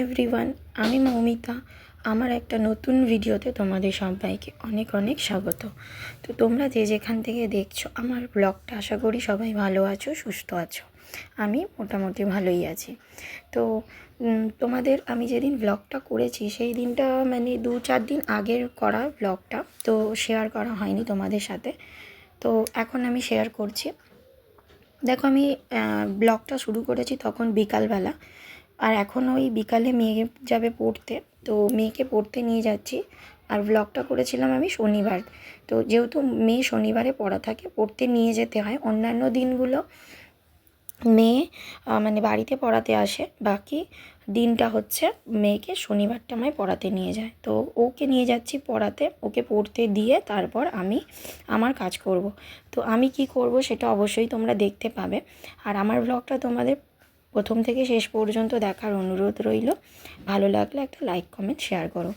Everyone, আমি মৌমিতা। আমার একটা নতুন ভিডিওতে তোমাদের সবাইকে অনেক অনেক স্বাগত। তো তোমরা যে যেখান থেকে দেখছো আমার ব্লগটা, আশা করি সবাই ভালো আছো, সুস্থ আছো। আমি মোটামুটি ভালোই আছি। তো তোমাদের আমি যেদিন ব্লগটা করেছি সেই দিনটা মানে 2-4 দিন আগের করা ব্লগটা, তো শেয়ার করা হয়নি তোমাদের সাথে। তো এখন আমি শেয়ার করছি। দেখো, আমি ব্লগটা শুরু করেছি তখন বিকালবেলা, আর এখন ওই বিকালে মেয়ে যাবে পড়তে, তো মেয়েকে পড়তে নিয়ে যাচ্ছি। আর ব্লগটা করেছিলাম আমি শনিবার। তো যেহেতু মেয়ে শনিবারে পড়া থাকে, পড়তে নিয়ে যেতে হয়। অন্যান্য দিনগুলো মেয়ে মানে বাড়িতে পড়াতে আসে, বাকি দিনটা হচ্ছে মেয়েকে শনিবারটা আমায় পড়াতে নিয়ে যায়। তো ওকে নিয়ে যাচ্ছি পড়াতে, ওকে পড়তে দিয়ে তারপর আমি আমার কাজ করব। তো আমি কি করব সেটা অবশ্যই তোমরা দেখতে পাবে। আর আমার ব্লগটা তোমাদের প্রথম থেকে শেষ পর্যন্ত দেখার অনুরোধ রইল। ভালো লাগলে একটা লাইক, কমেন্ট, শেয়ার করো।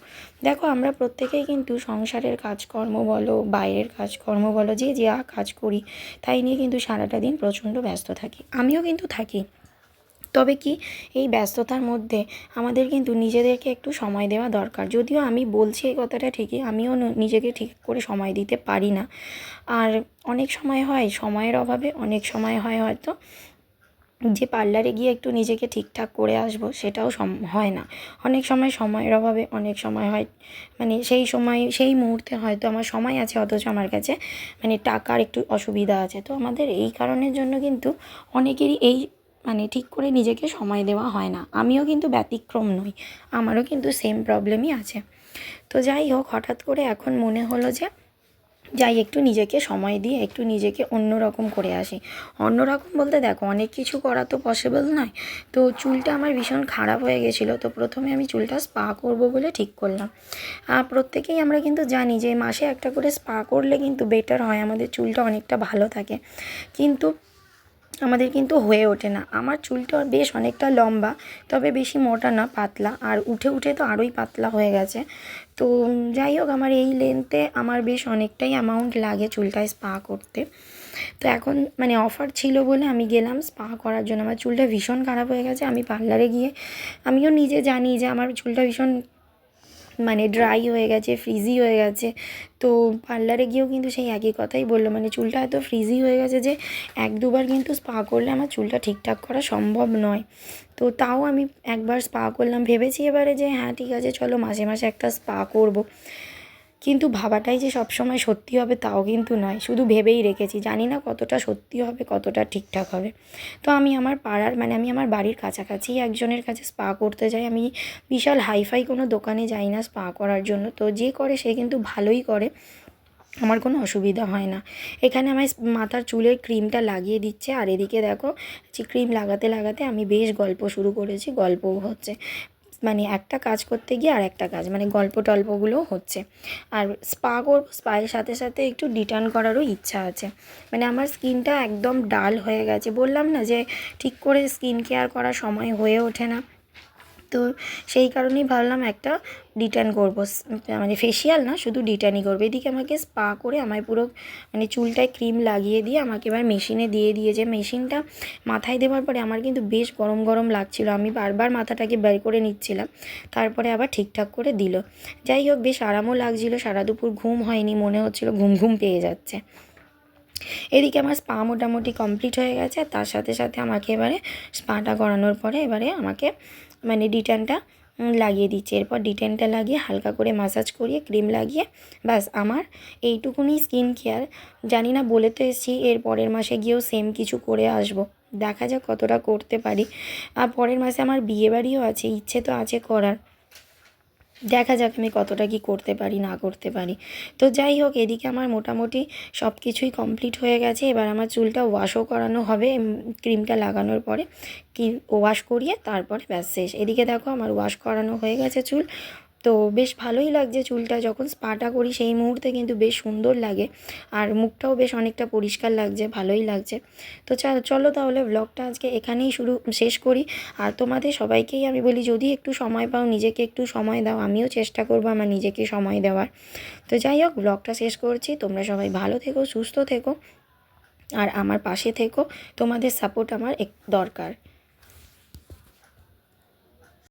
দেখো, আমরা প্রত্যেকেই কিন্তু সংসারের কাজকর্ম বলো, বাইরের কাজকর্ম বলো, যে যা কাজ করি তাই নিয়ে কিন্তু সারাটা দিন প্রচণ্ড ব্যস্ত থাকি। আমিও কিন্তু থাকি। তবে কি, এই ব্যস্ততার মধ্যে আমাদের কিন্তু নিজেদেরকে একটু সময় দেওয়া দরকার। যদিও আমি বলছি এই কথাটা ঠিকই, আমিও নিজেকে ঠিক করে সময় দিতে পারি না। আর অনেক সময় হয় সময়ের অভাবে, অনেক সময় হয় হয়তো যে পার্লারে গিয়ে একটু নিজেকে ঠিকঠাক করে আসবো, সেটাও হয় না। অনেক সময় সময়ের অভাবে, অনেক সময় হয় মানে সেই সময় সেই মুহূর্তে হয়তো আমার সময় আছে, অথচ আমার কাছে মানে টাকার একটু অসুবিধা আছে। তো আমাদের এই কারণের জন্য কিন্তু অনেকেরই এই মানে ঠিক করে নিজেকে সময় দেওয়া হয় না। আমিও কিন্তু ব্যতিক্রম নই, আমারও কিন্তু সেম প্রবলেমই আছে। তো যাই হোক, হঠাৎ করে এখন মনে হলো যে যাই একটু নিজেকে সময় দিয়ে একটু নিজেকে অন্য রকম করে আসি। অন্য রকম বলতে দেখো, অনেক কিছু করা তো পসিবল নয়। তো চুলটা আমার ভীষণ খারাপ হয়ে গেছিলো, তো প্রথমে আমি চুলটা স্পা করব বলে ঠিক করলাম। প্রত্যেকেই আমরা কিন্তু জানি যে মাসে একটা করে স্পা করলে কিন্তু বেটার হয়, আমাদের চুলটা অনেকটা ভালো থাকে। কিন্তু আমাদের কিন্তু হয়ে ওঠে না। আমার চুলটা বেশ অনেকটা লম্বা, তবে বেশি মোটা না, পাতলা। আর উঠে উঠে তো আরোই পাতলা হয়ে গেছে। তো যাই হোক, আমার এই লেন্থে আমার বেশ অনেকটাই অ্যামাউন্ট লাগে চুলটায় স্পা করতে। তো এখন মানে অফার ছিল বলে আমি গেলাম স্পা করার জন্য। আমার চুলটা ভীষণ খারাপ হয়ে গেছে। আমি পার্লারে গিয়ে আমিও নিজে জানি যে আমার চুলটা ভীষণ মানে ড্রাই হয়ে গেছে, ফ্রিজি হয়ে গেছে। তো পার্লারে গিয়েও কিন্তু সেই একই কথাই বললো, মানে চুলটা এত ফ্রিজি হয়ে গেছে যে 1-2বার কিন্তু স্পা করলে আমার চুলটা ঠিকঠাক করা সম্ভব নয়। তো তাও আমি একবার স্পা করলাম, ভেবেছি এবারে যে হ্যাঁ ঠিক আছে, চলো মাসে মাসে একটা স্পা করব। কিন্তু ভাবাটাই যে সবসময় সত্যি হবে তাও কিন্তু নয়, শুধু ভেবেই রেখেছি, জানি না কতটা সত্যি হবে, কতটা ঠিকঠাক হবে। তো আমি আমার পাড়ার মানে আমি আমার বাড়ির কাছাকাছি একজনের কাছে স্পা করতে যাই। আমি বিশাল হাইফাই কোনো দোকানে যাই না স্পা করার জন্য। তো যে করে সে কিন্তু ভালোই করে, আমার কোনো অসুবিধা হয় না। এখানে আমায় মাথার চুলের ক্রিমটা লাগিয়ে দিচ্ছে, আর এদিকে দেখো যে ক্রিম লাগাতে লাগাতে আমি বেশ গল্প শুরু করেছি, গল্পও হচ্ছে। মানে একটা কাজ করতে গিয়ে আর একটা কাজ, মানে গল্প টল্পগুলোও হচ্ছে। আর স্পা করব, স্পায়ের সাথে সাথে একটু ডিটার্ন করারও ইচ্ছা আছে। মানে আমার স্কিনটা একদম ডাল হয়ে গেছে, বললাম না যে ঠিক করে স্কিন কেয়ার করার সময় হয়ে ওঠে না। তো সেই কারণেই ভাবলাম একটা ডিটার্ন করবো, মানে ফেসিয়াল না, শুধু ডিটার্নই করবো। এদিকে আমাকে স্পা করে আমায় পুরো মানে চুলটায় ক্রিম লাগিয়ে দিয়ে আমাকে এবার মেশিনে দিয়ে দিয়েছে। মেশিনটা মাথায় দেওয়ার পরে আমার কিন্তু বেশ গরম গরম লাগছিলো, আমি বারবার মাথাটাকে বের করে নিচ্ছিলাম, তারপরে আবার ঠিকঠাক করে দিল। যাই হোক, বেশ আরামও লাগছিলো, সারা দুপুর ঘুম হয়নি, মনে হচ্ছিলো ঘুম ঘুম পেয়ে যাচ্ছে। এদিকে আমার স্পা মোটামুটি কমপ্লিট হয়ে গেছে, আর তার সাথে সাথে আমাকে এবারে স্পাটা করানোর পরে এবারে আমাকে মানে ডিটানটা লাগিয়ে দিচ্ছে। এরপর ডিটেনটা লাগিয়ে হালকা করে ম্যাসাজ করিয়ে ক্রিম লাগিয়ে ব্যাস আমার এইটুকুনি স্কিন কেয়ার। জানি না, বলে তো এসেছি এর পরের মাসে গিয়েও সেম কিছু করে আসবো, দেখা যাক কতটা করতে পারি। আর পরের মাসে আমার বিয়েবাড়িও আছে, ইচ্ছে তো আছে করার, দেখা যাক আমি কতটা কি করতে পারি না করতে পারি। তো যাই হোক, এদিকে আমার মোটামুটি সব কিছুই কমপ্লিট হয়ে গেছে। এবার আমার চুলটা ওয়াশও করানো হবে ক্রিমটা লাগানোর পরে, কি ওয়াশ করিয়ে তারপরে ব্যাস শেষ। এদিকে দেখো আমার ওয়াশ করানো হয়ে গেছে চুল। তো বেশ ভালোই লাগছে চুলটা, যখন স্পাটা করি সেই মুহূর্তে কিন্তু বেশ সুন্দর লাগে, আর মুখটাও বেশ অনেকটা পরিষ্কার লাগছে, ভালোই লাগছে। তো চলো তাহলে ব্লগটা আজকে এখানেই শেষ করি। আর তোমাদের সবাইকেই আমি বলি, যদি একটু সময় পাও নিজেকে একটু সময় দাও, আমিও চেষ্টা করবো আমার নিজেকে সময় দেওয়ার। তো যাই হোক, ব্লগটা শেষ করছি। তোমরা সবাই ভালো থেকো, সুস্থ থেকো, আর আমার পাশে থেকো, তোমাদের সাপোর্ট আমার দরকার।